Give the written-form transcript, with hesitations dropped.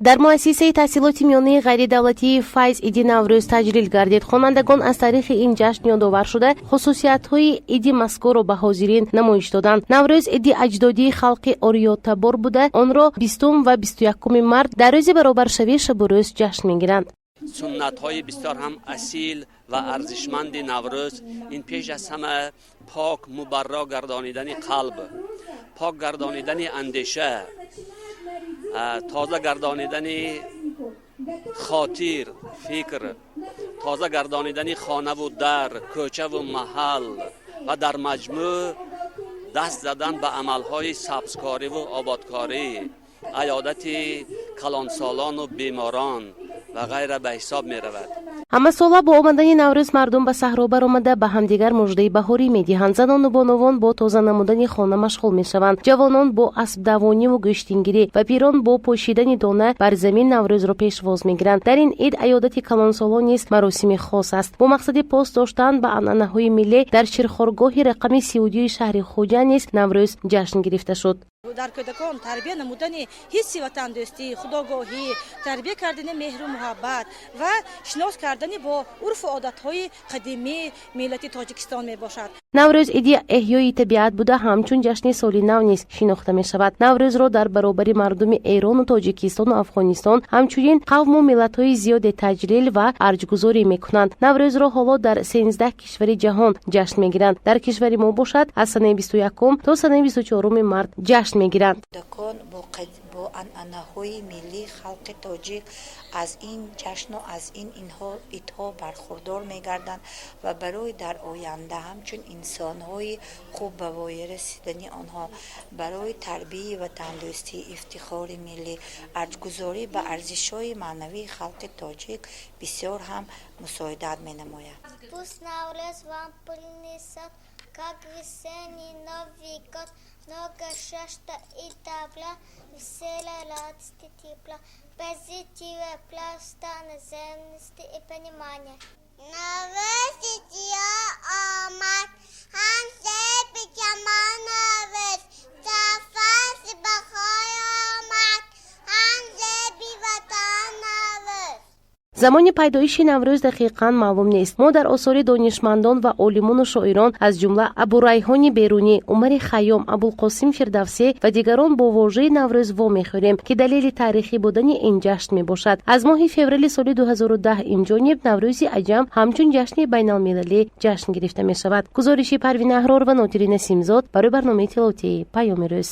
дар муассисаи таҳсилоти миёнаи ғайридавлатии Файз Иди Наврӯз таҷлил гардид. хонандагон аз тариқи ин ҷашн ёдовар шуда хусусиятҳои иди мазкурро ба ҳозирин намоиш доданд. Наврӯз иди аҷдодии халқи ориётабор буда, онро 20 ва 21 март дар рӯзи баробаршавии шабу рӯз ҷашн мегиранд. суннатҳои бисёр ҳам асил ва арзишманди Наврӯз ин пеш аз ҳама пок мубарро гардонидани қалб, пок гардонидани андеша, тоза гардонидани хотир, фикр, тоза гардонидани хонаву дар, кӯчаву маҳал ва дар маҷмӯъ даст задан ба амалҳои сабзкориву ободкорӣ, аёдати калонсолону беморон ва ғайра ба ҳисоб меравад. ҳамасола бо омадани Наврӯз мардум ба саҳро баромада ба ҳамдигар муждаи баҳорӣ медиҳанд. Занону боновон бо тоза намудани хона машғул мешаванд. ҷавонон бо асбдавониву гӯштингирӣ ва пирон бо пошидани дона бар замин Наврӯзро пешвоз мегиранд. дар ин ид аёдати калонсолон низ маросими хос аст. бо мақсади пост доштан ба анъанаҳои миллӣ дар ширхоргоҳи рақами 32 шаҳри Хуҷа низ Наврӯз ҷашн гирифта шуд. дар кӯдакон тарбия намудани ҳисси ватандӯстӣ, худогоҳӣ, тарбия кардани меҳру муҳаббат ва шинос кардани бо урфу одатҳои қадимии миллати Тоҷикистон мебошад. Наврӯз иди эҳёи табиат буда ҳамчун ҷашни соли нав низ шинохта мешавад. Наврӯзро дар баробари мардуми Эрону Тоҷикистону Афғонистон ҳамчунин қавму миллатҳои зиёде таҷлил ва арҷгузорӣ мекунанд. Наврӯзро ҳоло дар 13 кишвари ҷаҳон ҷашн мегиранд. дар кишвари мо бошад аз санаи 21 то санаи 24 март ҷашн мегиранд. бо анъанаҳои миллии халқи тоҷик аз ин ҷашну аз ин идҳо бархурдор мегарданд ва барои дар оянда ҳамчун инсонҳои хуб ба воя расидани онҳо барои тарбияи ватандӯстӣ, ифтихори миллӣ, арҷгузорӣ ба арзишҳои маънавии халқи тоҷик бисёр ҳам мусоидат менамояд. Пусть Наврӯз вам принесет, как весенний Новый год, много счастья и добра, веселья, радости, тепла, позитива, пластоноземности и понимания. Наврӯз идиё омад, ҳам себи ҷамон Наврӯз, зафаси бахор омад, ҳам себи ватан Наврӯз. замони пайдоиши Наврӯз дақиқан маълум нест. мо дар осори донишмандон ва олимону шоирон аз ҷумла Абурайҳони Берунӣ, Умари Хайём, Абулқосим Фирдавсӣ ва дигарон бо вожаи Наврӯз вомехӯрем, ки далели таърихӣ будани ин ҷашн мебошад. аз моҳи феврали соли 2010 инҷониб Наврӯзи аҷам ҳамчун ҷашни байналмилалӣ ҷашн гирифта мешавад. гузориши Парвина Аҳрор ва Нотири Насимзод барои барномаи тиловатии Паёми рӯз.